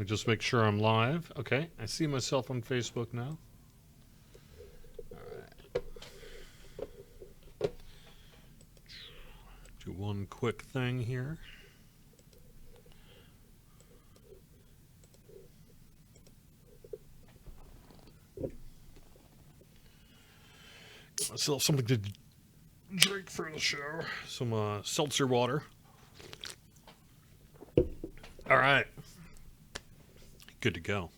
me just make sure I'm live. Okay, I see myself on Facebook now. All right. Do one quick thing here. Get myself something to drink for the show. Some seltzer water. All right. Good to go.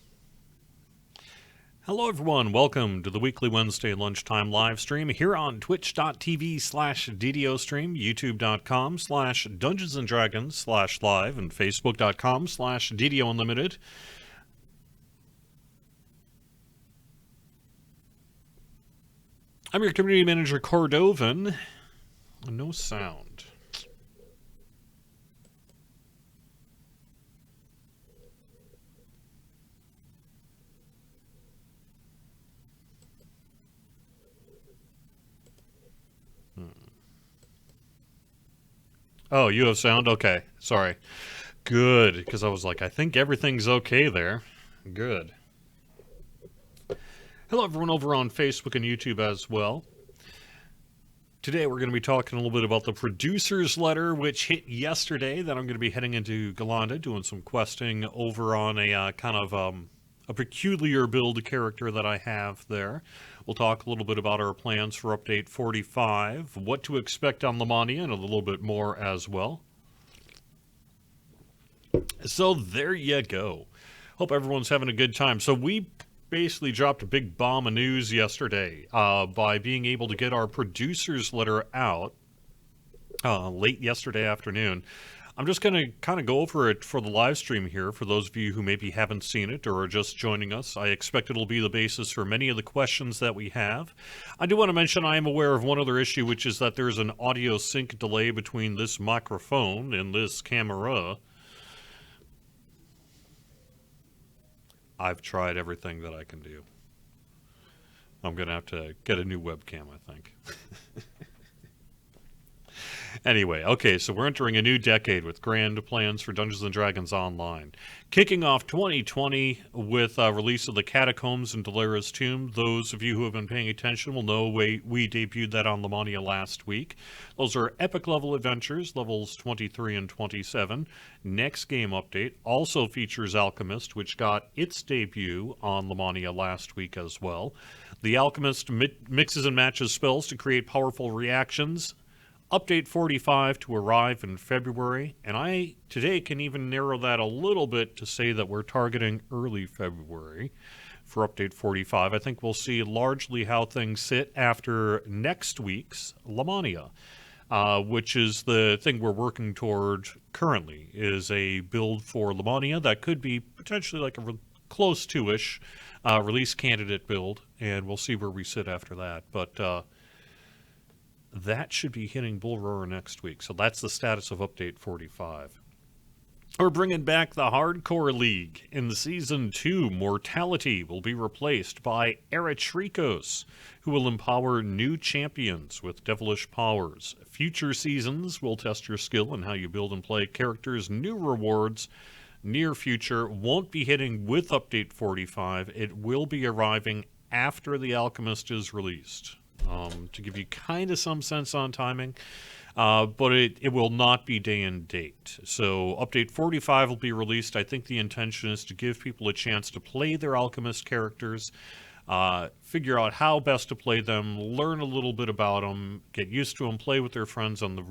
Hello, everyone. Welcome to the weekly Wednesday lunchtime live stream here on twitch.tv/DDO stream, youtube.com/Dungeons and Dragons/live, and facebook.com/DDO Unlimited. I'm your community manager, Cordovan. No sound. Oh, you have sound? Okay. Sorry. Good, because I was like, I think everything's okay there. Good. Hello, everyone over on Facebook and YouTube as well. Today we're going to be talking a little bit about the producer's letter, which hit yesterday. Then I'm going to be heading into Galanda, doing some questing over on a kind of a peculiar build character that I have there. We'll talk a little bit about our plans for Update 45, what to expect on Lamania, and a little bit more as well. So there you go. Hope everyone's having a good time. So we basically dropped a big bomb of news yesterday by being able to get our producer's letter out late yesterday afternoon. I'm just going to kind of go over it for the live stream here for those of you who maybe haven't seen it or are just joining us. I expect it'll be the basis for many of the questions that we have. I do want to mention I am aware of one other issue, which is that there's an audio sync delay between this microphone and this camera. I've tried everything that I can do. I'm going to have to get a new webcam, I think. Anyway, okay, so we're entering a new decade with grand plans for Dungeons & Dragons Online. Kicking off 2020 with release of the Catacombs and Delara's Tomb. Those of you who have been paying attention will know we debuted that on Lamania last week. Those are epic level adventures, levels 23 and 27. Next game update also features Alchemist, which got its debut on Lamania last week as well. The Alchemist mixes and matches spells to create powerful reactions. Update 45 to arrive in February, and I today can even narrow that a little bit to say that we're targeting early February for Update 45. I think we'll see largely how things sit after next week's Lamania, which is the thing we're working toward currently, is a build for Lamania that could be potentially like a close to-ish release candidate build, and we'll see where we sit after that. But that should be hitting Bull Roar next week. So that's the status of Update 45. We're bringing back the Hardcore League. In the Season 2, Mortality will be replaced by Eretrikos, who will empower new champions with devilish powers. Future seasons will test your skill and how you build and play characters. New rewards, near future, won't be hitting with Update 45. It will be arriving after The Alchemist is released. To give you kind of some sense on timing, but it will not be day and date. So Update 45 will be released. I think the intention is to give people a chance to play their Alchemist characters, figure out how best to play them, learn a little bit about them, get used to them, play with their friends on the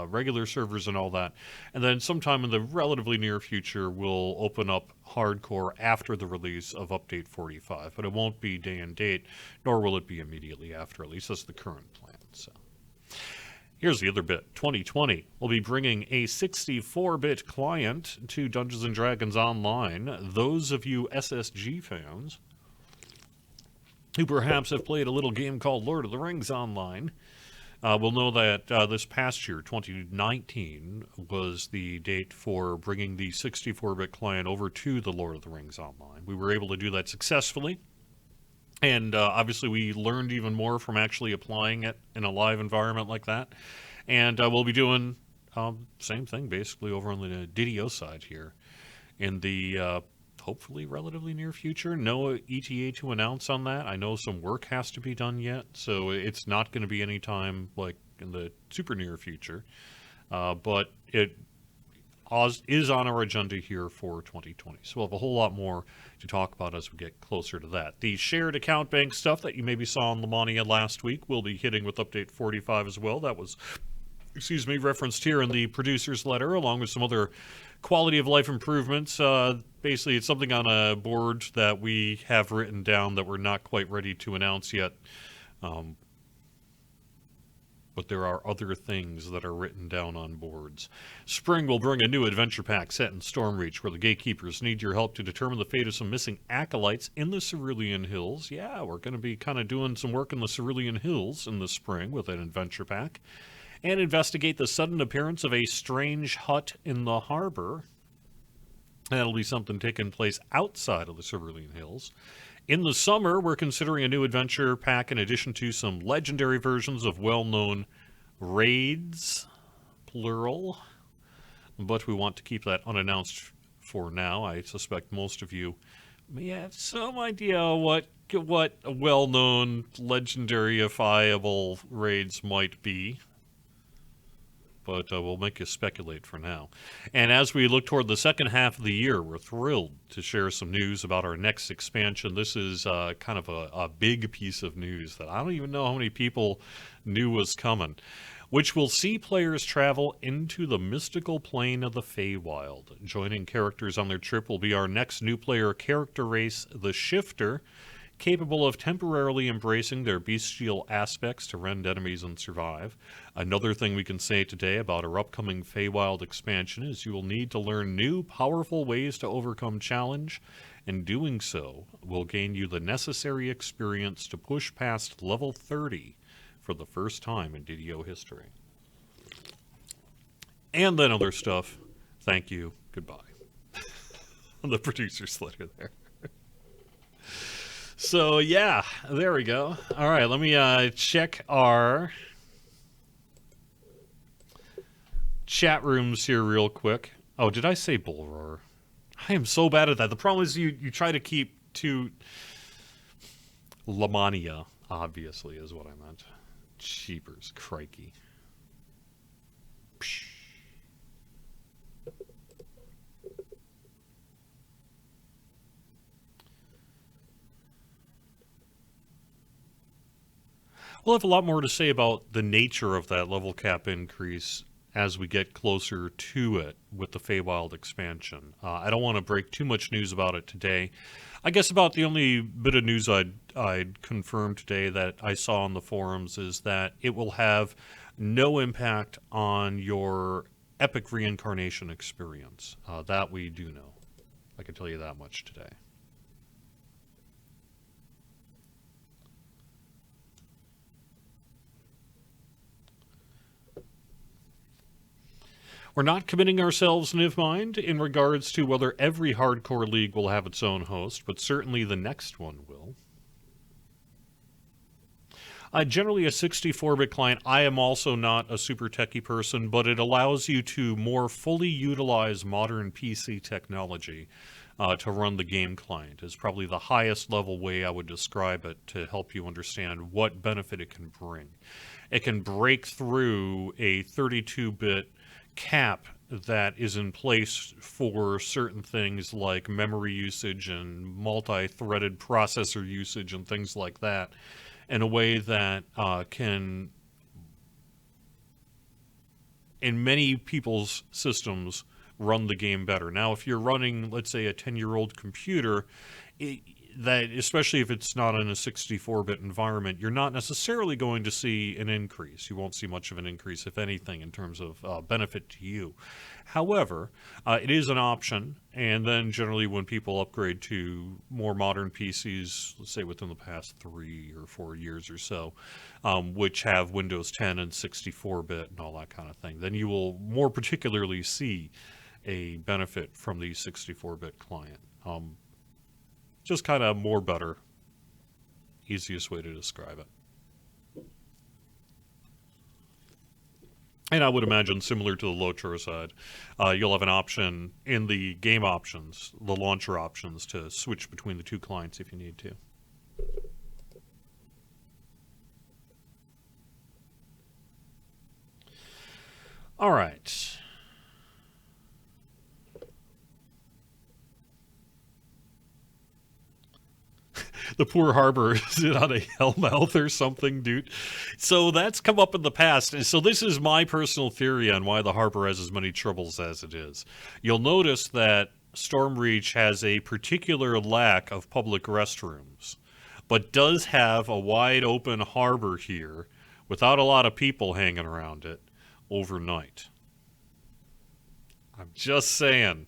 regular servers and all that. And then sometime in the relatively near future, we'll open up Hardcore after the release of Update 45. But it won't be day and date, nor will it be immediately after. At least that's the current plan. So here's the other bit. 2020 will be bringing a 64-bit client to Dungeons & Dragons Online. Those of you SSG fans who perhaps have played a little game called Lord of the Rings Online will know that this past year, 2019, was the date for bringing the 64-bit client over to the Lord of the Rings Online. We were able to do that successfully, and obviously we learned even more from actually applying it in a live environment like that. And we'll be doing same thing basically over on the DDO side here in the hopefully relatively near future. No ETA to announce on that. I know some work has to be done yet, so it's not going to be any time like in the super near future. But it is on our agenda here for 2020. So we'll have a whole lot more to talk about as we get closer to that. The shared account bank stuff that you maybe saw on Lamania last week will be hitting with update 45 as well. That was, referenced here in the producer's letter, along with some other quality of life improvements. Basically, it's something on a board that we have written down that we're not quite ready to announce yet. But there are other things that are written down on boards. Spring will bring a new adventure pack set in Stormreach, where the gatekeepers need your help to determine the fate of some missing acolytes in the Cerulean Hills. Yeah, we're going to be kind of doing some work in the Cerulean Hills in the spring with an adventure pack. And investigate the sudden appearance of a strange hut in the harbor. That'll be something taking place outside of the Cerulean Hills. In the summer, we're considering a new adventure pack in addition to some legendary versions of well-known raids, plural. But we want to keep that unannounced for now. I suspect most of you may have some idea what well-known, legendary-ifiable raids might be. But we'll make you speculate for now. And as we look toward the second half of the year, we're thrilled to share some news about our next expansion. This is kind of a big piece of news that I don't even know how many people knew was coming, which will see players travel into the mystical plane of the Faewild. Joining characters on their trip will be our next new player character race, the Shifter, capable of temporarily embracing their bestial aspects to rend enemies and survive. Another thing we can say today about our upcoming Faewild expansion is you will need to learn new, powerful ways to overcome challenge, and doing so will gain you the necessary experience to push past level 30 for the first time in DDO history. And then other stuff. Thank you. Goodbye. The producer's letter there. So, yeah, there we go. All right, let me check our chat rooms here real quick. Oh, did I say bull roar? I am so bad at that. The problem is you try to keep to Lamania, obviously, is what I meant. Cheapers, crikey. Psh. We'll have a lot more to say about the nature of that level cap increase as we get closer to it with the Faewild expansion. I don't want to break too much news about it today. I guess about the only bit of news I'd confirm today that I saw on the forums is that it will have no impact on your epic reincarnation experience. That we do know. I can tell you that much today. We're not committing ourselves, Nivmind, in regards to whether every hardcore league will have its own host, but certainly the next one will. Generally a 64-bit client. I am also not a super techie person, but it allows you to more fully utilize modern PC technology to run the game client. Is probably the highest level way I would describe it to help you understand what benefit it can bring. It can break through a 32-bit cap that is in place for certain things like memory usage and multi-threaded processor usage and things like that in a way that can, in many people's systems, run the game better. Now, if you're running, let's say, a 10-year-old computer, that, especially if it's not in a 64-bit environment, you're not necessarily going to see an increase. You won't see much of an increase, if anything, in terms of benefit to you. However, it is an option, and then generally when people upgrade to more modern PCs, let's say within the past 3 or 4 years or so, which have Windows 10 and 64-bit and all that kind of thing, then you will more particularly see a benefit from the 64-bit client. Just kind of more better. Easiest way to describe it. And I would imagine similar to the Lotro side, you'll have an option in the game options, the launcher options, to switch between the two clients if you need to. All right. The poor harbor, is it on a hellmouth or something, dude? So that's come up in the past. And so this is my personal theory on why the harbor has as many troubles as it is. You'll notice that Stormreach has a particular lack of public restrooms, but does have a wide open harbor here without a lot of people hanging around it overnight. I'm just saying.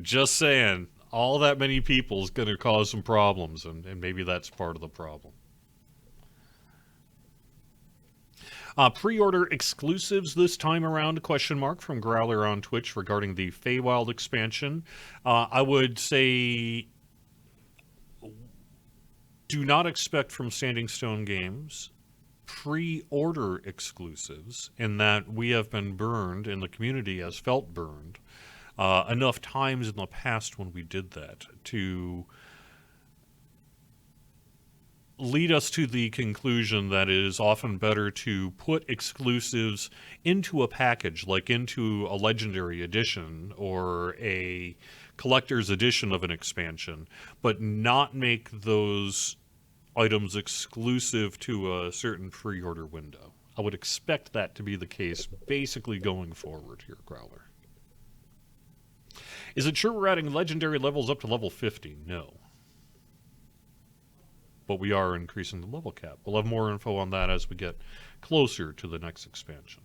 Just saying. All that many people is going to cause some problems, and maybe that's part of the problem. Pre-order exclusives this time around, question mark, from Growler on Twitch regarding the Faewild expansion. I would say do not expect from Standing Stone Games pre-order exclusives, in that we have been burned, and the community has felt burned enough times in the past when we did that to lead us to the conclusion that it is often better to put exclusives into a package, like into a legendary edition or a collector's edition of an expansion, but not make those items exclusive to a certain pre-order window. I would expect that to be the case basically going forward here, Growler. Is it true we're adding legendary levels up to level 50? No. But we are increasing the level cap. We'll have more info on that as we get closer to the next expansion.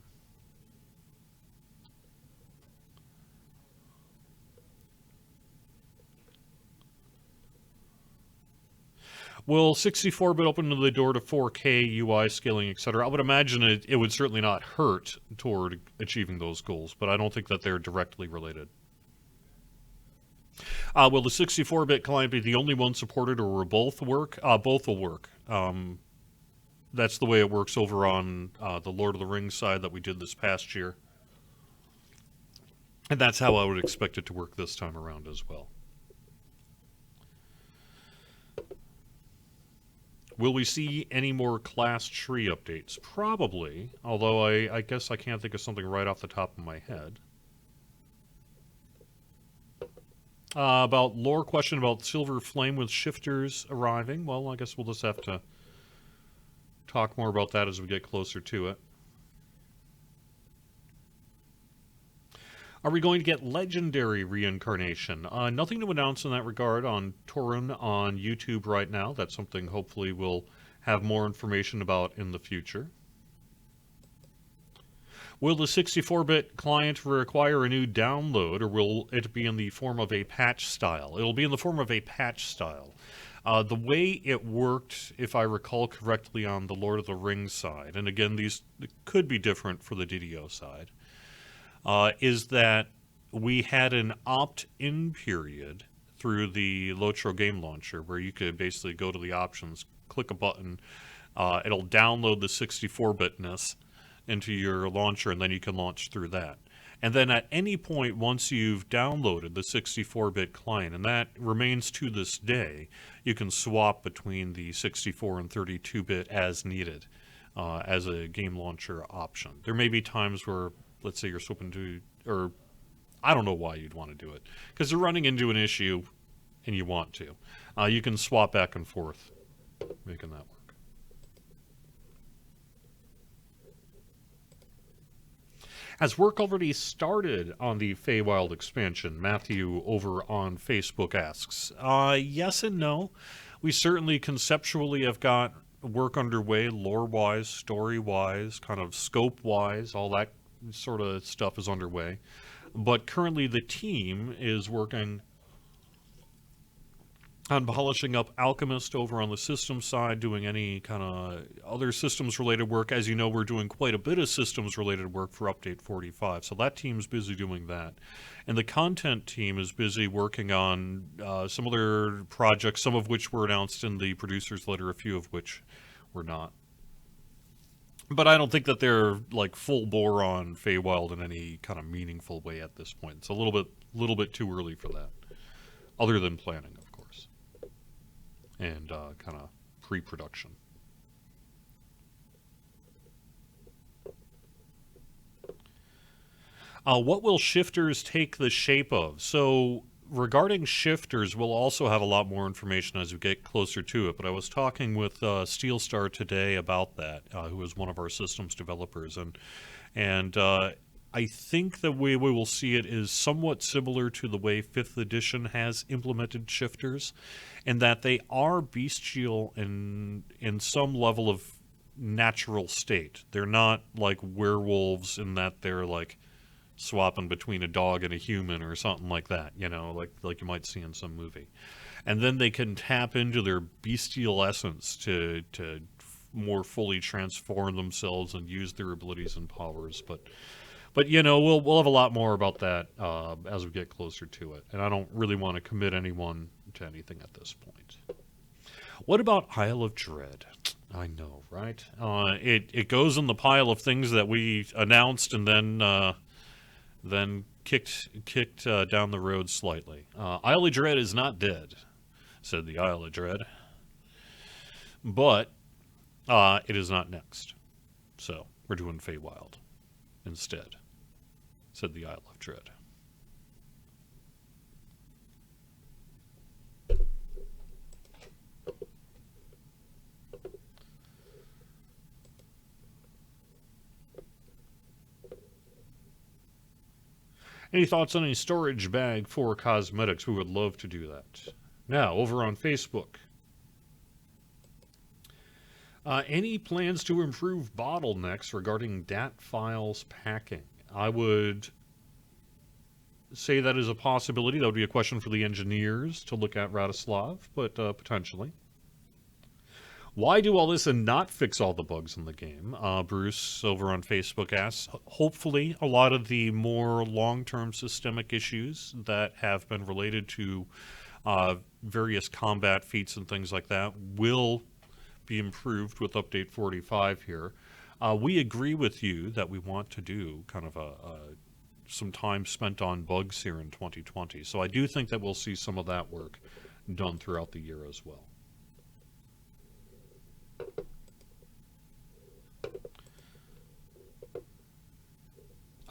Will 64-bit open the door to 4K UI scaling, etc.? I would imagine it would certainly not hurt toward achieving those goals, but I don't think that they're directly related. Will the 64-bit client be the only one supported, or will both work? Both will work. That's the way it works over on the Lord of the Rings side that we did this past year. And that's how I would expect it to work this time around as well. Will we see any more class tree updates? Probably, although I guess I can't think of something right off the top of my head. About lore question about Silver Flame with shifters arriving. Well, I guess we'll just have to talk more about that as we get closer to it. Are we going to get legendary reincarnation? Nothing to announce in that regard on Torun on YouTube right now. That's something hopefully we'll have more information about in the future. Will the 64-bit client require a new download, or will it be in the form of a patch style? It'll be in the form of a patch style. The way it worked, if I recall correctly, on the Lord of the Rings side, and again, these could be different for the DDO side, is that we had an opt-in period through the Lotro game launcher where you could basically go to the options, click a button, it'll download the 64-bitness into your launcher, and then you can launch through that. And then at any point, once you've downloaded the 64-bit client, and that remains to this day, you can swap between the 64 and 32-bit as needed as a game launcher option. There may be times where, let's say you're swapping to, or I don't know why you'd want to do it, because you're running into an issue and you want to. You can swap back and forth, making that work. Has work already started on the Faewild expansion? Matthew over on Facebook asks. Yes and no. We certainly conceptually have got work underway, lore-wise, story-wise, kind of scope-wise, all that sort of stuff is underway. But currently the team is working on polishing up Alchemist over on the systems side, doing any kind of other systems-related work. As you know, we're doing quite a bit of systems-related work for Update 45, so that team's busy doing that. And the content team is busy working on some other projects, some of which were announced in the producer's letter, a few of which were not. But I don't think that they're like full bore on Faewild in any kind of meaningful way at this point. It's a little bit too early for that. Other than planning, of course, and kind of pre-production. What will shifters take the shape of? So regarding shifters, we'll also have a lot more information as we get closer to it. But I was talking with Steelstar today about that, who is one of our systems developers, and I think the way we will see it is somewhat similar to the way 5th edition has implemented shifters, in that they are bestial in some level of natural state. They're not like werewolves in that they're like swapping between a dog and a human or something like that, you know, like you might see in some movie. And then they can tap into their bestial essence to more fully transform themselves and use their abilities and powers. But you know, we'll have a lot more about that as we get closer to it. And I don't really want to commit anyone to anything at this point. What about Isle of Dread? I know, right? It goes in the pile of things that we announced and then kicked down the road slightly. Isle of Dread is not dead, said the Isle of Dread. But it is not next. So we're doing Faewild instead, said the Isle of Dread. Any thoughts on a storage bag for cosmetics? We would love to do that. Now, over on Facebook. Any plans to improve bottlenecks regarding DAT files packing? I would say that is a possibility. That would be a question for the engineers to look at, Radislav, but potentially. Why do all this and not fix all the bugs in the game? Bruce over on Facebook asks, hopefully a lot of the more long-term systemic issues that have been related to various combat feats and things like that will be improved with Update 45 here. We agree with you that we want to do kind of some time spent on bugs here in 2020. So I do think that we'll see some of that work done throughout the year as well.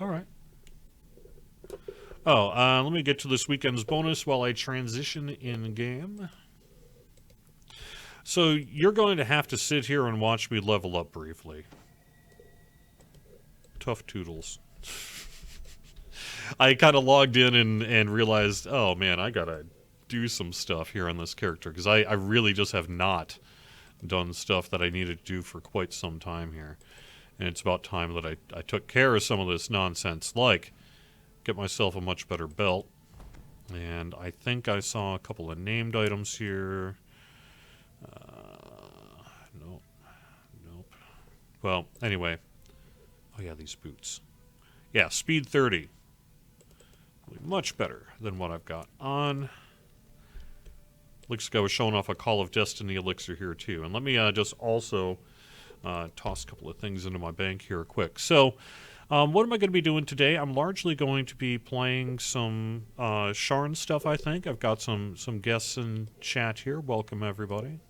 All right. Oh, let me get to this weekend's bonus while I transition in-game. So you're going to have to sit here and watch me level up briefly. Tough toodles. I kind of logged in and realized, oh man, I gotta do some stuff here on this character, because I really just have not done stuff that I needed to do for quite some time here. And it's about time that I took care of some of this nonsense, like get myself a much better belt. And I think I saw a couple of named items here. Nope. Well, anyway. Oh yeah, these boots. Yeah, speed 30. Much better than what I've got on. Looks like I was showing off a Call of Destiny elixir here too. And let me just also toss a couple of things into my bank here quick. So, what am I going to be doing today? I'm largely going to be playing some Sharn stuff, I think. I've got some guests in chat here. Welcome, everybody.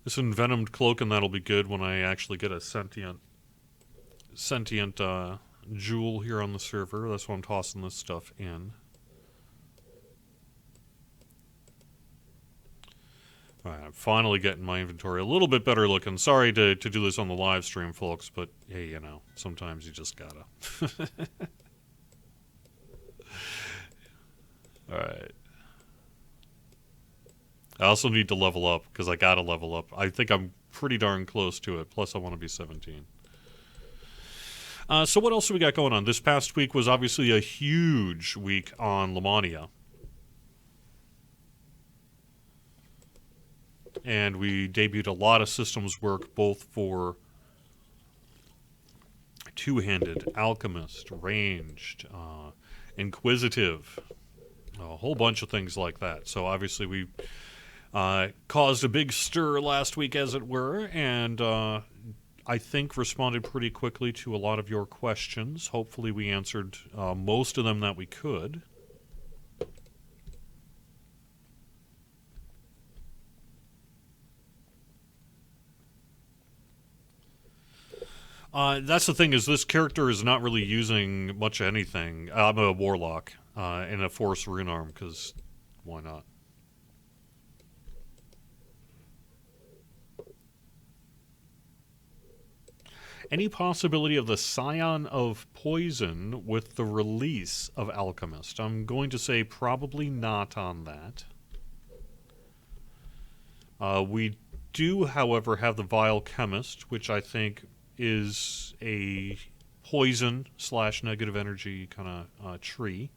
This envenomed cloak, and that'll be good when I actually get a sentient jewel here on the server. That's why I'm tossing this stuff in. Alright, I'm finally getting my inventory a little bit better looking. Sorry to do this on the live stream, folks, but hey, you know, sometimes you just gotta. Alright. I also need to level up, because I gotta level up. I think I'm pretty darn close to it, plus I want to be 17. So what else have we got going on? This past week was obviously a huge week on Lamania. And we debuted a lot of systems work, both for two-handed, alchemist, ranged, inquisitive, a whole bunch of things like that. So obviously we caused a big stir last week, as it were, and I think responded pretty quickly to a lot of your questions. Hopefully we answered most of them that we could. That's the thing, is this character is not really using much of anything. I'm a Warlock and a Force Rune Arm, because why not? Any possibility of the Scion of Poison with the release of Alchemist? I'm going to say probably not on that. We do, however, have the Vile Chemist, which I think is a poison / negative energy kind of tree.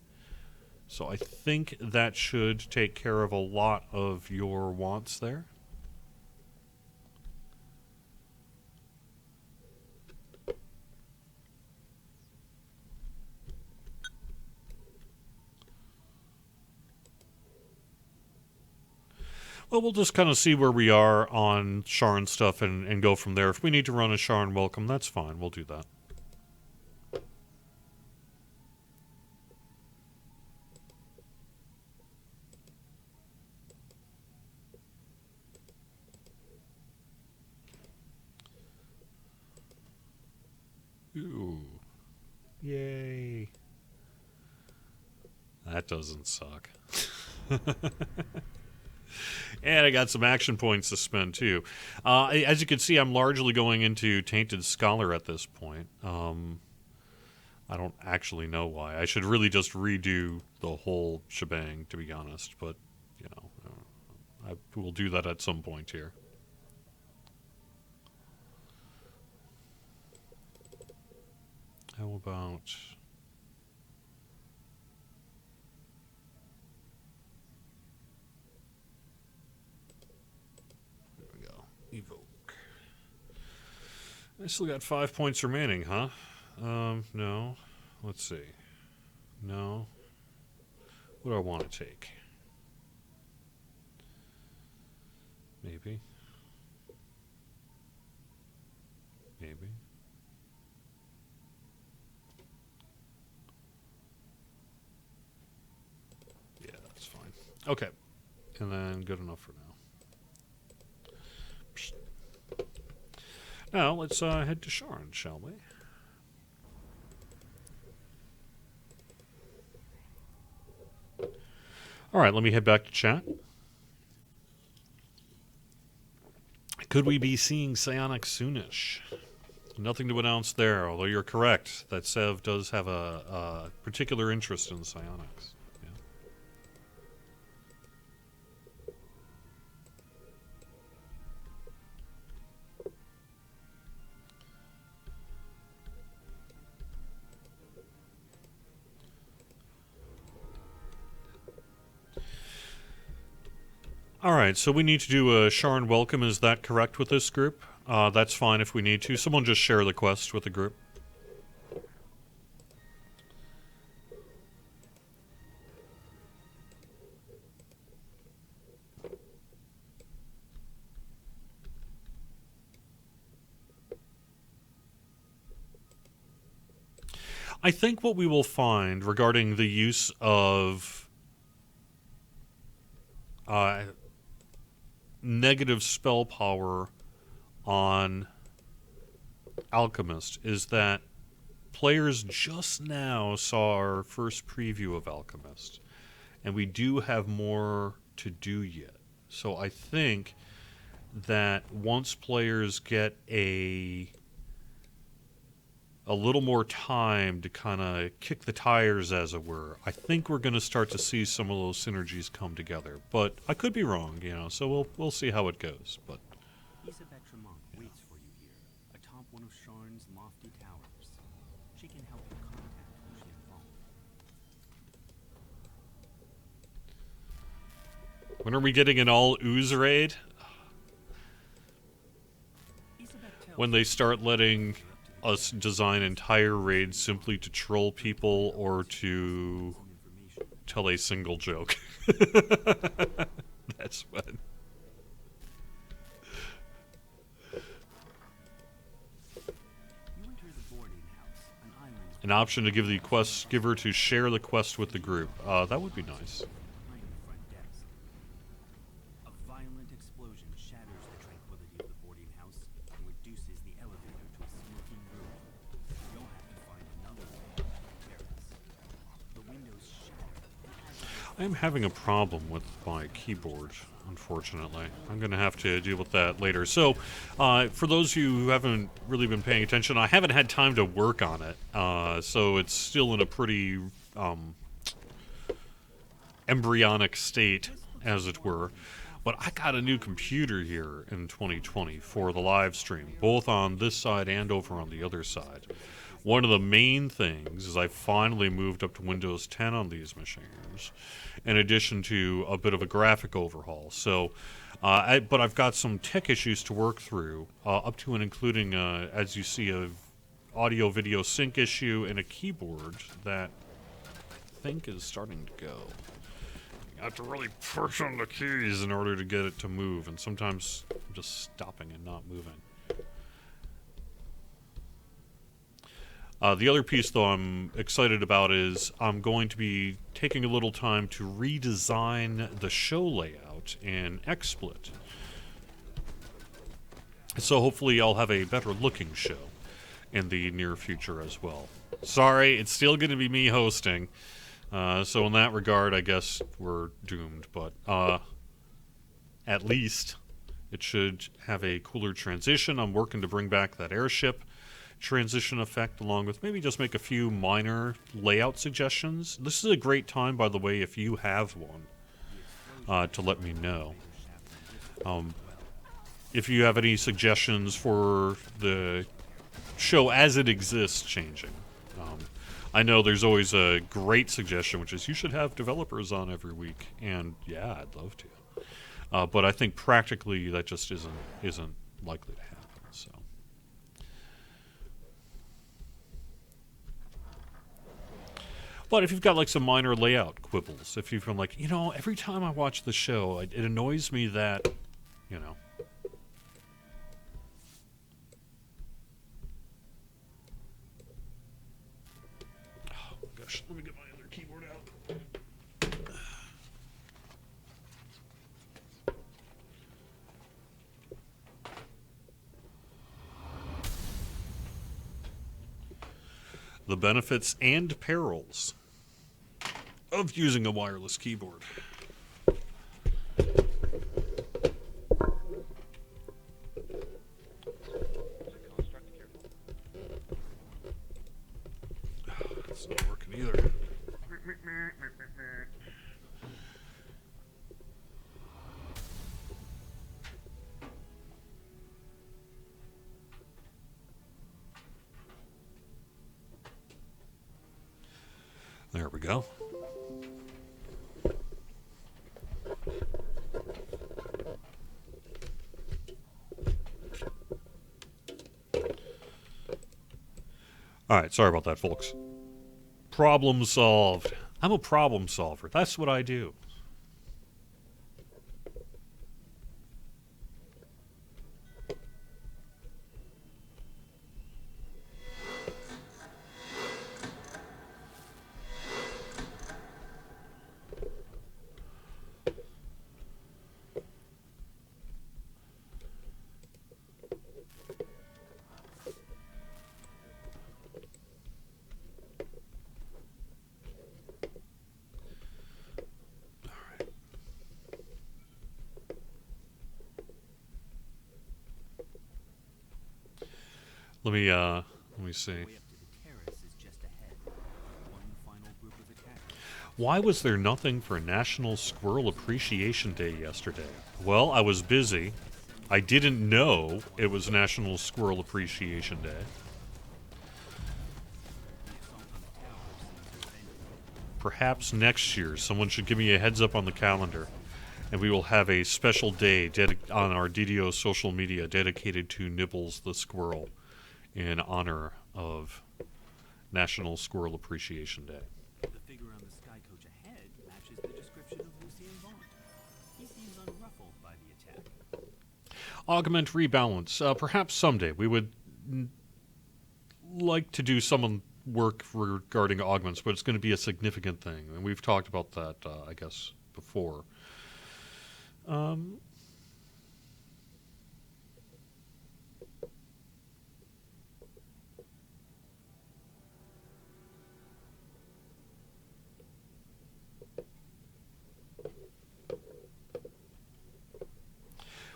So I think that should take care of a lot of your wants there. Well, we'll just kind of see where we are on Sharn stuff and go from there. If we need to run a Sharn welcome, that's fine. We'll do that. Ooh. Yay. That doesn't suck. And I got some action points to spend, too. As you can see, I'm largely going into Tainted Scholar at this point. I don't actually know why. I should really just redo the whole shebang, to be honest. But, you know, I will do that at some point here. How about... Evoke. I still got 5 points remaining, huh? No. Let's see. No. What do I want to take? Maybe. Maybe. Yeah, that's fine. Okay. And then good enough for now. Now, let's head to Sharn, shall we? Alright, let me head back to chat. Could we be seeing Psionics soonish? Nothing to announce there, although you're correct that Sev does have a particular interest in Psionics. Alright, so we need to do a Sharn welcome. Is that correct with this group? That's fine if we need to. Someone just share the quest with the group. I think what we will find regarding the use of negative spell power on Alchemist is that players just now saw our first preview of Alchemist, and we do have more to do yet. So I think that once players get a little more time to kind of kick the tires, as it were, I think we're going to start to see some of those synergies come together. But I could be wrong, you know, so we'll see how it goes. But waits for you here, atop one of Sharn's lofty towers. She can help you contact who she involved. when are we getting an all ooze raid? When they start letting us design entire raids simply to troll people or to tell a single joke. That's fun. An option to give the quest giver to share the quest with the group. That would be nice. A violent explosion shatters the tranquility of the boarding house and reduces the elevator to a smoking ruin. You'll have to find another way to the terrace. The windows shatter. I am having a problem with my keyboard, unfortunately. I'm going to have to deal with that later. So, for those of you who haven't really been paying attention, I haven't had time to work on it. So it's still in a pretty embryonic state, as it were. But I got a new computer here in 2020 for the live stream, both on this side and over on the other side. One of the main things is I finally moved up to Windows 10 on these machines, in addition to a bit of a graphic overhaul. So, but I've got some tech issues to work through, up to and including, as you see, a audio-video sync issue and a keyboard that I think is starting to go. You have to really push on the keys in order to get it to move, and sometimes I'm just stopping and not moving. The other piece, though, I'm excited about is I'm going to be taking a little time to redesign the show layout in XSplit. So hopefully I'll have a better looking show in the near future as well. Sorry, it's still going to be me hosting. So in that regard, I guess we're doomed. But at least it should have a cooler transition. I'm working to bring back that airship transition effect, along with maybe just make a few minor layout suggestions. This is a great time, by the way, if you have one, to let me know. If you have any suggestions for the show as it exists changing. I know there's always a great suggestion, which is you should have developers on every week, and yeah, I'd love to. But I think practically that just isn't likely to happen. So. But if you've got like some minor layout quibbles, if you've been like, you know, every time I watch the show, it annoys me that, you know. Oh gosh, let me get my other keyboard out. The benefits and perils of using a wireless keyboard. It's not working either. There we go. Alright, sorry about that, folks. Problem solved. I'm a problem solver. That's what I do. Let me see. Why was there nothing for National Squirrel Appreciation Day yesterday? Well, I was busy. I didn't know it was National Squirrel Appreciation Day. Perhaps next year someone should give me a heads up on the calendar, and we will have a special day on our DDO social media dedicated to Nibbles the squirrel. in honor of National Squirrel Appreciation Day. The figure on the sky coach ahead matches the description of Lucien Vaughn. He seems unruffled by the attack. Augment rebalance. Perhaps someday we would like to do some work regarding augments, but it's going to be a significant thing, and we've talked about that, I guess, before.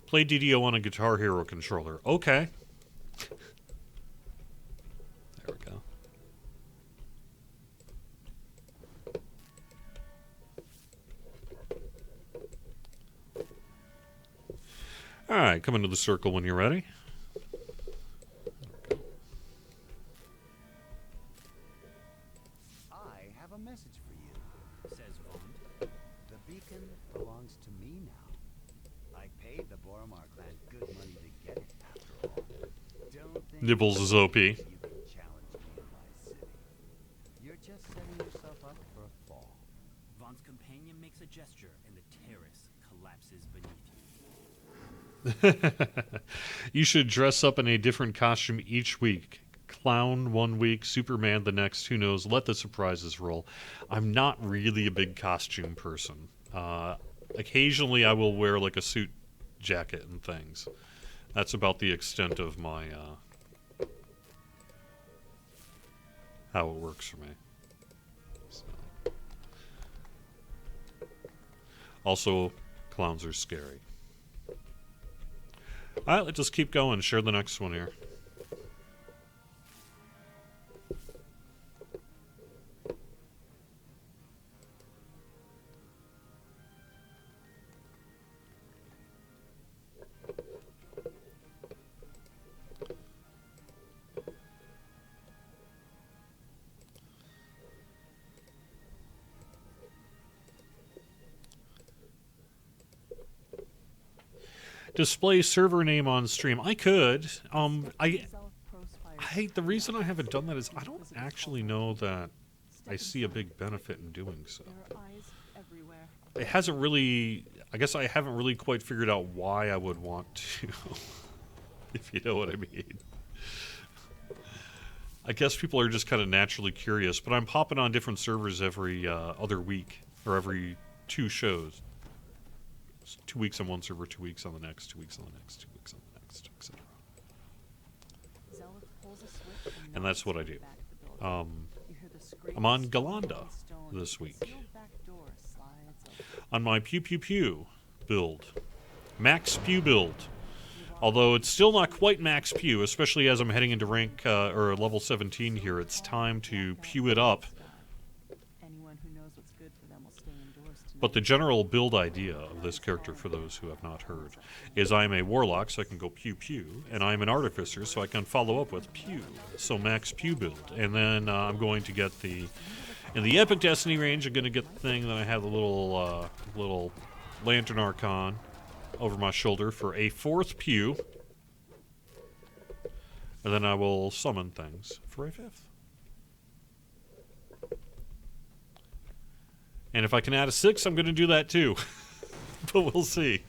Play DDO on a Guitar Hero controller. Okay. There we go. All right, come into the circle when you're ready. I have a message for you. Says Vaughn. The beacon belongs to me now. I paid the Boromar clan good money to get it, after all. Don't think Nibbles is OP. you can challenge me in my city. You're just setting yourself up for a fall. Vaughn's companion makes a gesture, and the terrace collapses beneath you. You should dress up in a different costume each week. Clown one week, Superman the next, who knows, let the surprises roll. I'm not really a big costume person. Occasionally I will wear like a suit jacket and things. That's about the extent of my how it works for me. So. Also, clowns are scary. Alright, let's just keep going. Share the next one here. Display server name on stream. I could. The reason I haven't done that is I don't actually know that I see a big benefit in doing so. It hasn't really, I guess I haven't really quite figured out why I would want to, if you know what I mean. I guess people are just kind of naturally curious, but I'm popping on different servers every other week, or every 2 shows. 2 weeks on one server, 2 weeks on the next, 2 weeks on the next, 2 weeks on the next, etc. And that's what I do. I'm on Galanda this week. On my Pew Pew Pew build. Max Pew build. Although it's still not quite Max Pew, especially as I'm heading into rank, or level 17 here. It's time to pew it up. But the general build idea of this character, for those who have not heard, is I'm a Warlock, so I can go pew pew, and I'm an Artificer, so I can follow up with pew. So Max Pew build. And then I'm going to get the... In the Epic Destiny range, I'm going to get the thing that I have the little Lantern Archon over my shoulder for a 4th pew. And then I will summon things for a 5th. And if I can add a 6th, I'm going to do that too. But we'll see.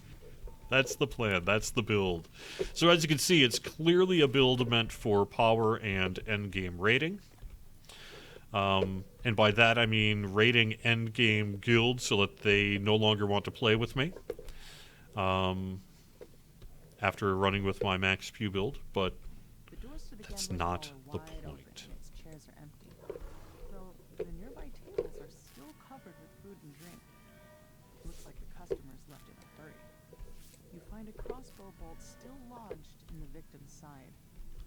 That's the plan. That's the build. So as you can see, it's clearly a build meant for power and endgame rating. And by that I mean rating endgame guilds so that they no longer want to play with me. After running with my Max Pew build, but that's not the point.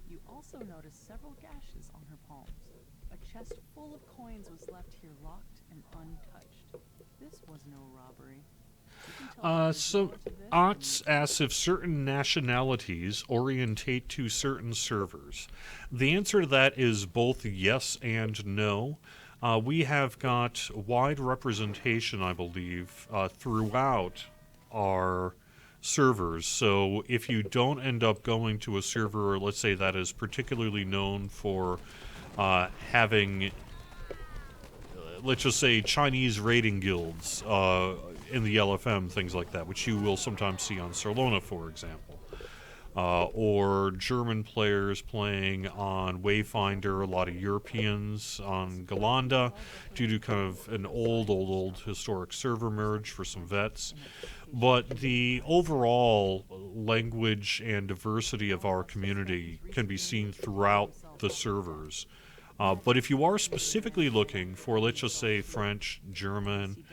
You also notice several gashes on her palms. A chest full of coins was left here locked and untouched. This was no robbery. So Ots asks if certain nationalities orientate to certain servers. The answer to that is both yes and no. We have got wide representation, I believe, throughout our servers. So if you don't end up going to a server, let's say that is particularly known for having, let's just say, Chinese raiding guilds in the LFM, things like that, which you will sometimes see on Sarlona, for example. Or German players playing on Wayfinder, a lot of Europeans on Galanda, due to kind of an old historic server merge for some vets. But the overall language and diversity of our community can be seen throughout the servers. But if you are specifically looking for, let's just say, French, German,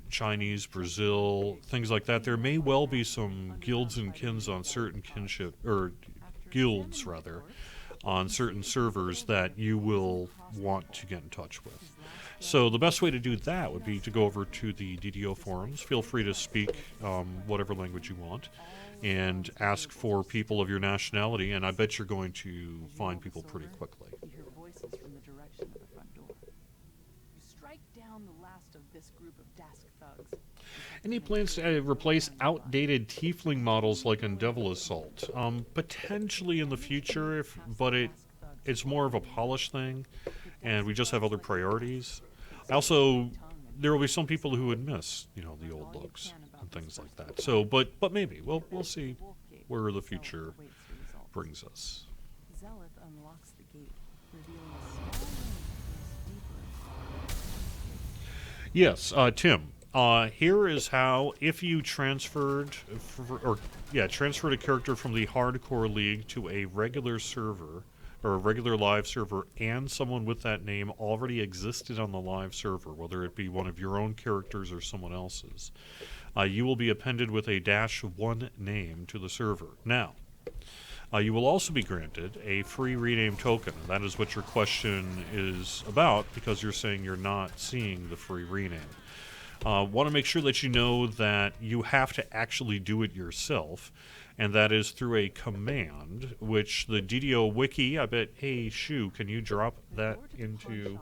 Chinese, Brazil, things like that, there may well be some guilds and kins on certain kinship, or guilds rather, on certain servers that you will want to get in touch with. So the best way to do that would be to go over to the DDO forums. Feel free to speak whatever language you want and ask for people of your nationality, and I bet you're going to find people pretty quickly. You hear voices from the direction of the front door. You strike down the last of this group of Dask thugs. Any plans to replace outdated tiefling models like in Devil Assault? Potentially in the future, but it's more of a polish thing, and we just have other priorities. Also, there will be some people who would miss, the old looks and things like that. So, but maybe we'll see where the future brings us. Zelith unlocks the gate, revealing a small room deeper. Yes, Tim. Here is how, if you transferred a character from the Hardcore League to a regular server, or a regular live server, and someone with that name already existed on the live server, whether it be one of your own characters or someone else's, you will be appended with a -1 name to the server. Now, you will also be granted a free rename token, and that is what your question is about, because you're saying you're not seeing the free rename. Want to make sure that you know that you have to actually do it yourself, and that is through a command, which the DDO wiki, I bet, hey, Shu, can you drop that into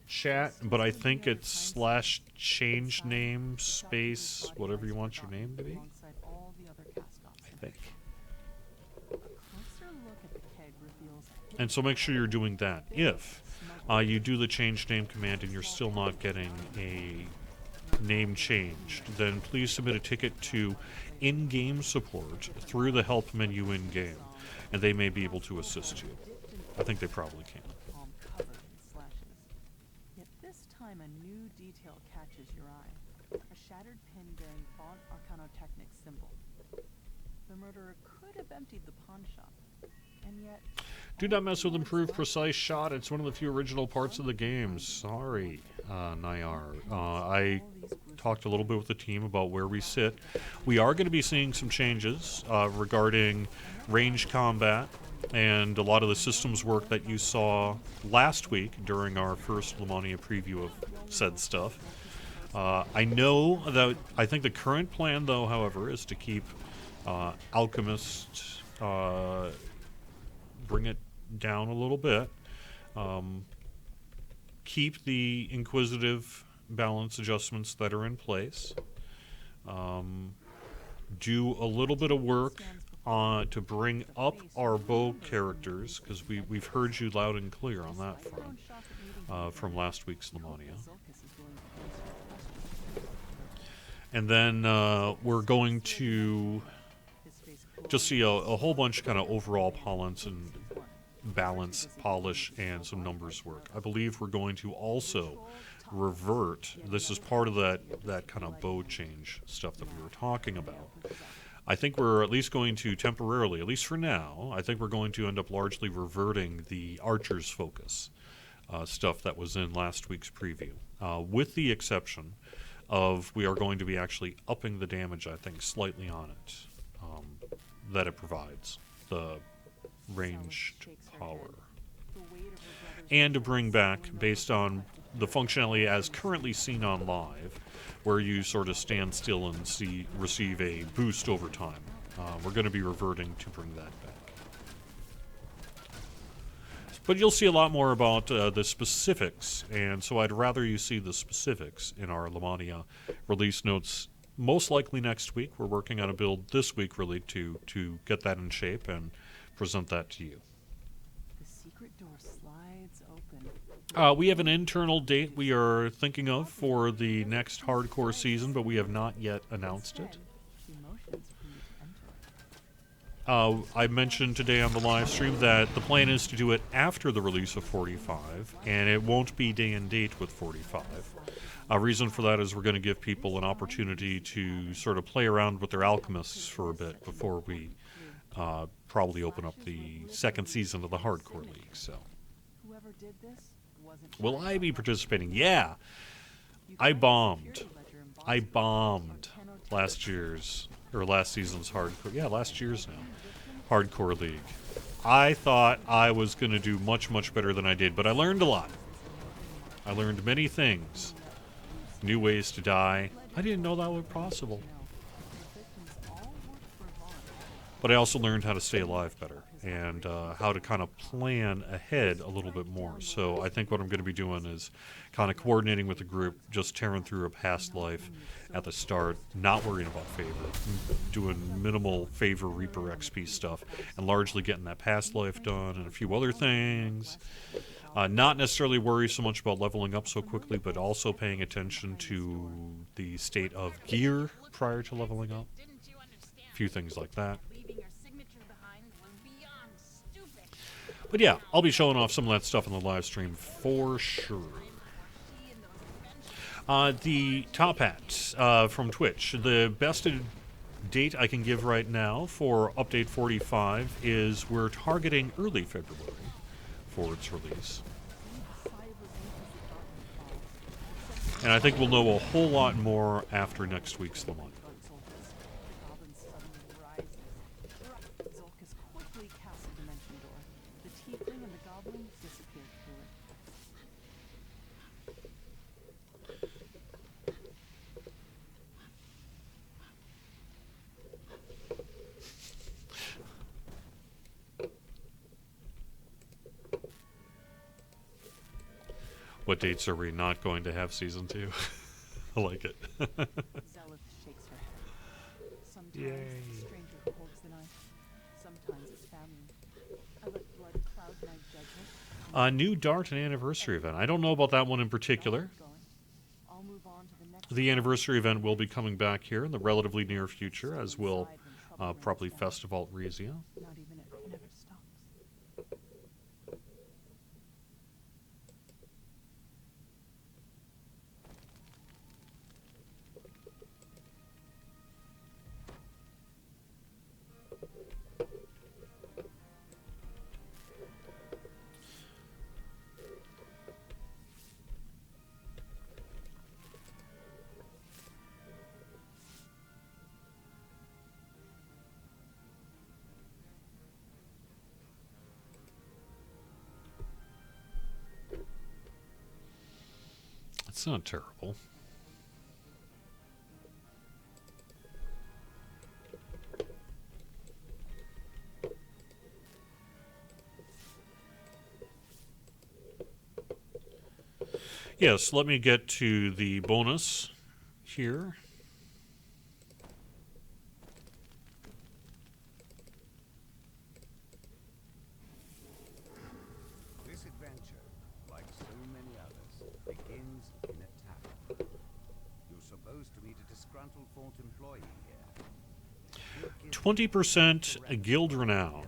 chat? But I think it's /change name space, whatever you want your name to be, I think. And so make sure you're doing that. If you do the change name command and you're still not getting a name changed, then please submit a ticket to in-game support through the help menu in-game, and they may be able to assist you. I think they probably can. Palm covered in slashes. Yet this time a new detail catches your eye. A shattered pin bearing font arcanotechnic symbol. The murderer could have emptied the pawn shop, and yet... Do not mess with improved precise shot. It's one of the few original parts of the game. Sorry, Nayar. I talked a little bit with the team about where we sit. We are going to be seeing some changes regarding range combat and a lot of the systems work that you saw last week during our first Lamania preview of said stuff. I know that I think the current plan, though, however, is to keep Alchemist, bring it down a little bit, keep the Inquisitive balance adjustments that are in place, do a little bit of work to bring up our bow characters, because we've heard you loud and clear on that front from last week's Lamania. And then we're going to just see a whole bunch of kind of overall balance, polish, and some numbers work. I believe we're going to also revert. This is part of that kind of bow change stuff that we were talking about. I think we're at least going to temporarily, at least for now, I think we're going to end up largely reverting the Archer's focus stuff that was in last week's preview, with the exception of we are going to be actually upping the damage, I think, slightly on it, that it provides, the ranged power. And to bring back, based on the functionality as currently seen on live, where you sort of stand still and receive a boost over time. We're going to be reverting to bring that back. But you'll see a lot more about the specifics, and so I'd rather you see the specifics in our Lamania release notes most likely next week. We're working on a build this week, really, to get that in shape and present that to you. The secret door slides open. We have an internal date we are thinking of for the next hardcore season, but we have not yet announced it. Emotions for you to enter. I mentioned today on the live stream that the plan is to do it after the release of 45, and it won't be day and date with 45. A reason for that is we're going to give people an opportunity to sort of play around with their alchemists for a bit before we probably open up the second season of the Hardcore League. So, Whoever did this wasn't will I be participating? Yeah, I bombed last season's Hardcore. Yeah, last year's now Hardcore League. I thought I was going to do much, much better than I did, but I learned a lot. I learned many things. New ways to die. I didn't know that was possible. But I also learned how to stay alive better and how to kind of plan ahead a little bit more. So I think what I'm going to be doing is kind of coordinating with the group, just tearing through a past life at the start, not worrying about favor, doing minimal favor Reaper XP stuff, and largely getting that past life done and a few other things. Not necessarily worry so much about leveling up so quickly, but also paying attention to the state of gear prior to leveling up. A few things like that. But yeah, I'll be showing off some of that stuff in the live stream for sure. The top hat from Twitch. The best date I can give right now for update 45 is we're targeting early February for its release. And I think we'll know a whole lot more after next week's Lamont. What dates are we not going to have season 2? I like it. Zelith shakes her head. Sometimes Yay. it's a stranger who holds the knife. Sometimes it's family. I let blood cloud my judgment. A new Dart and Anniversary event. I don't know about that one in particular. I'll move on to the next The Anniversary event will be coming back here in the relatively near future, as will probably Festival Rezia. Not even if it never stops. It's not terrible. Yes, let me get to the bonus here. This adventure, like so many others, begins in a tavern. You're supposed to meet a disgruntled Fort employee here. 20% Guild Renown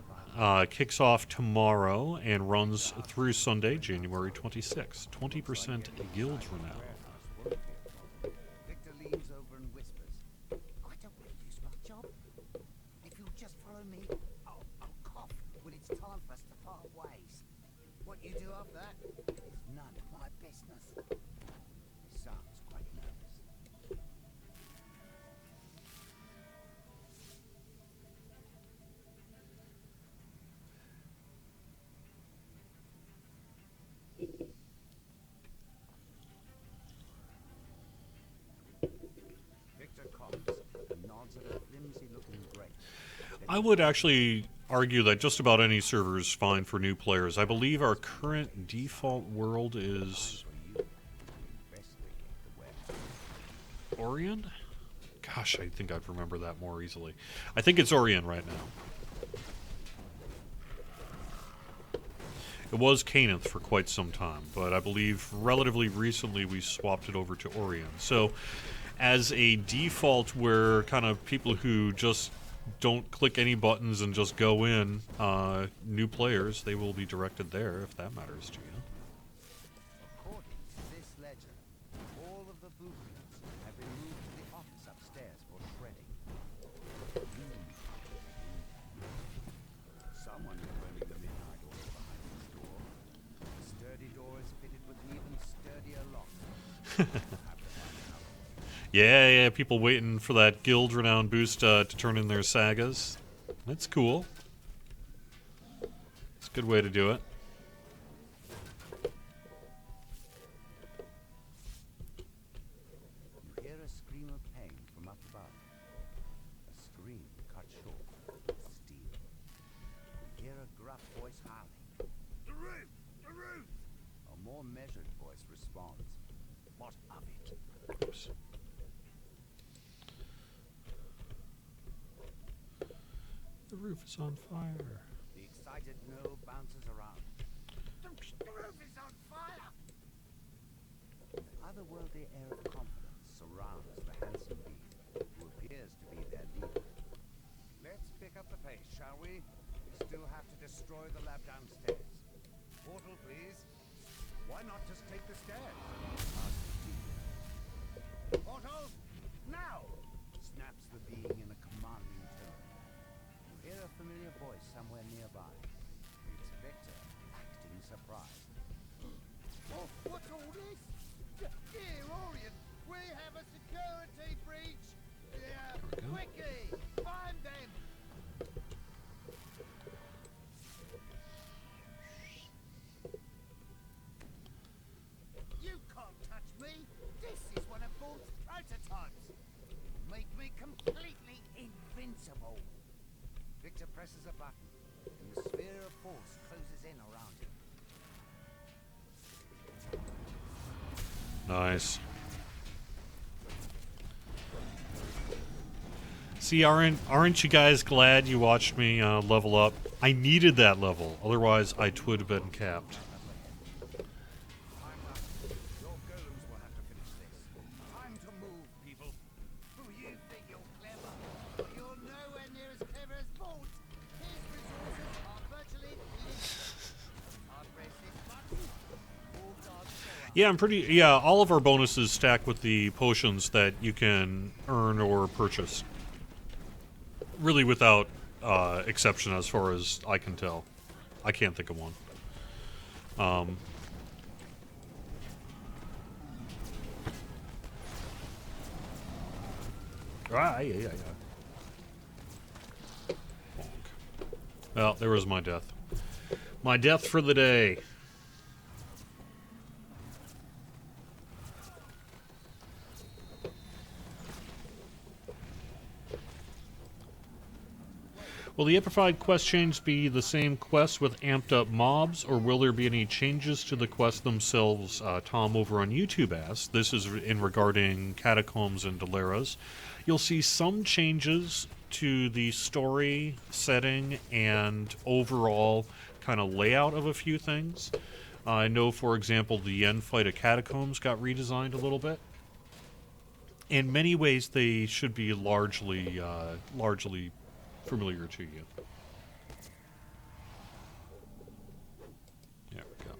kicks off tomorrow and runs through Sunday, January 26th. 20% Guild Renown. Victor leans over and whispers, I don't want to use my job. If you'll just follow me, I'll cough when it's time for us to part ways. What you do after that is none of my business. He sounds quite nervous. Victor coughs and nods at a flimsy-looking grate. I would actually argue that just about any server is fine for new players. I believe our current default world is For you to investigate the web. Orion? Gosh, I think I'd remember that more easily. I think it's Orion right now. It was Canaanth for quite some time, but I believe relatively recently we swapped it over to Orion. So, as a default, where kind of people who just don't click any buttons and just go in, new players, they will be directed there if that matters to you. According to this ledger, all of the blueprints have been moved to the office upstairs for shredding. Someone is running the midnight oil behind this door. The sturdy door is fitted with an even sturdier lock. Yeah, people waiting for that guild renown boost to turn in their sagas. That's cool. It's a good way to do it. You hear a scream of pain from up above. A scream cut short with steel. You hear a gruff voice howling. The roof! The roof! A more measured voice responds. What of it? Oops. The roof is on fire. The excited gnome bounces around. The roof is on fire! An otherworldly air of confidence surrounds the handsome being, who appears to be their leader. Let's pick up the pace, shall we? We still have to destroy the lab downstairs. Portal, please. Why not just take the stairs? Asks the chief. Portal, now! Snaps the being in a commanding tone. You hear a familiar voice somewhere nearby. It's Victor, acting surprised. Oh, what's all this? Dear Orion, we have a security breach! Yeah, quickly! Find them! You can't touch me! This is one of Vault's prototypes! Make me completely invincible! Victor presses a button, and the sphere of force closes in around him. Nice. See, aren't you guys glad you watched me level up? I needed that level, otherwise I would have been capped. Time's up. Your golems will have to finish this. Time to move, people. Who you think you're clever? You're nowhere near as clever as Vault. His resources are virtually limitless. Can't press this button. All guards show up. Yeah, all of our bonuses stack with the potions that you can earn or purchase. Really without exception as far as I can tell. I can't think of one. Yeah. Bonk. Well, there was my death. My death for the day. Will the Amplified quest change be the same quest with amped up mobs, or will there be any changes to the quests themselves? Tom over on YouTube asked. This is in regarding Catacombs and Daleras. You'll see some changes to the story setting and overall kind of layout of a few things. I know, for example, the end fight of Catacombs got redesigned a little bit. In many ways, they should be largely familiar to you. There we go.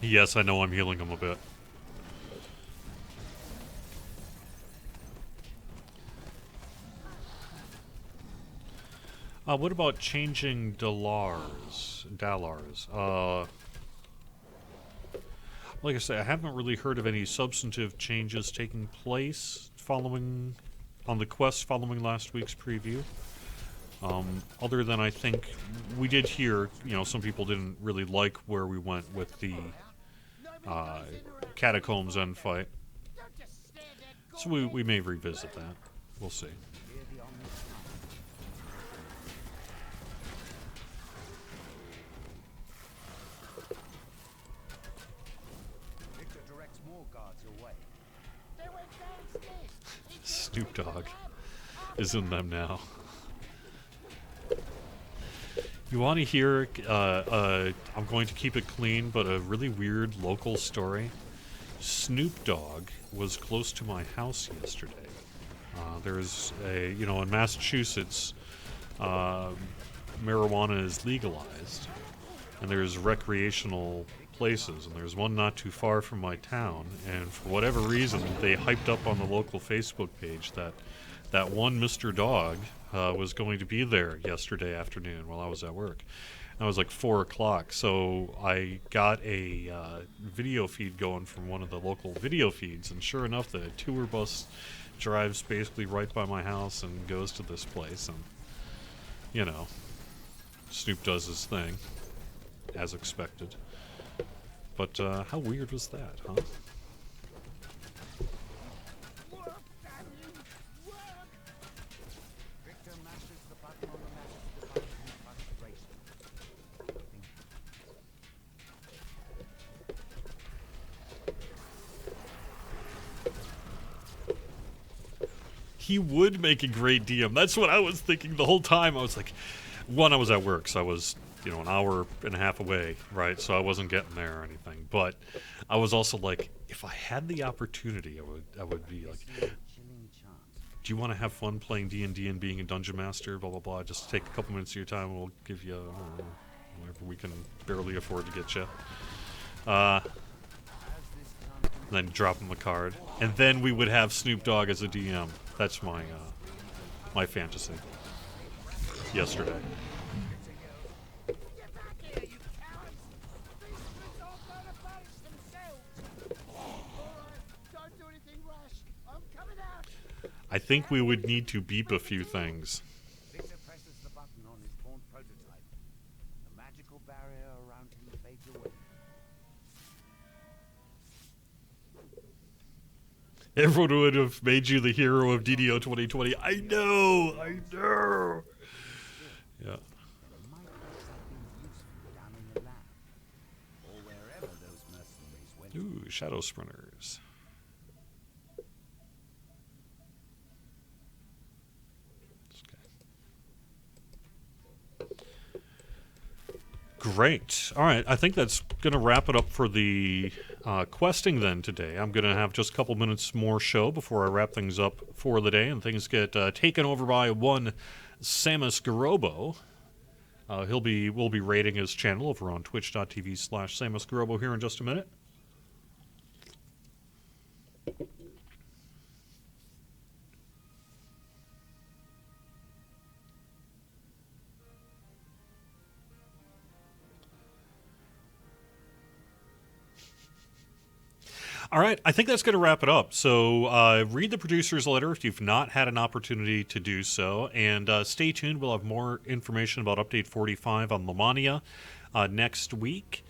Yes, I know I'm healing him a bit. What about changing Dalars? like I say, I haven't really heard of any substantive changes taking place following on the quest following last week's preview. Other than I think we did hear, some people didn't really like where we went with the Catacombs end fight. So we may revisit that. We'll see. Victor directs more guards your way. They went downstairs. Snoop Dogg is in them now. You want to hear, I'm going to keep it clean, but a really weird local story? Snoop Dogg was close to my house yesterday. There's in Massachusetts, marijuana is legalized, and there's recreational places, and there's one not too far from my town, and for whatever reason, they hyped up on the local Facebook page that one Mr. Dog was going to be there yesterday afternoon while I was at work. And it was like 4 o'clock, so I got a video feed going from one of the local video feeds, and sure enough, the tour bus drives basically right by my house and goes to this place, and, Snoop does his thing, as expected. But how weird was that, huh? He would make a great DM. That's what I was thinking the whole time. I was like, one, I was at work, so I was, an hour and a half away, right? So I wasn't getting there or anything. But I was also like, if I had the opportunity, I would be like, do you want to have fun playing D&D and being a dungeon master? Blah, blah, blah. Just take a couple minutes of your time and we'll give you whatever we can barely afford to get you. Then drop him a card. And then we would have Snoop Dogg as a DM. That's my my fantasy. Yesterday. Get back here, you cowards! These kids all gonna punish themselves! Alright, don't do anything rash. I'm coming out! I think we would need to beep a few things. Victor presses the button on his pawn prototype. The magical barrier around him fades away. Everyone would have made you the hero of DDO 2020. I know! There Yeah. might be something useful down in the lab. Or wherever those mercenaries went. Ooh, Shadow Sprinters. Great. All right, I think that's going to wrap it up for the questing then today. I'm going to have just a couple minutes more show before I wrap things up for the day, and things get taken over by one Samus Garobo. We'll be rating his channel over on twitch.tv/Samus Garobo here in just a minute. All right, I think that's going to wrap it up. So read the producer's letter if you've not had an opportunity to do so. And stay tuned. We'll have more information about Update 45 on Lamania next week.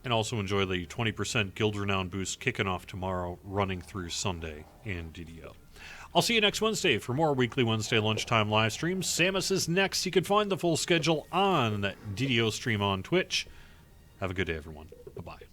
And also enjoy the 20% Guild Renown boost kicking off tomorrow, running through Sunday in DDO. I'll see you next Wednesday for more weekly Wednesday lunchtime live streams. Samus is next. You can find the full schedule on DDO stream on Twitch. Have a good day, everyone. Bye-bye.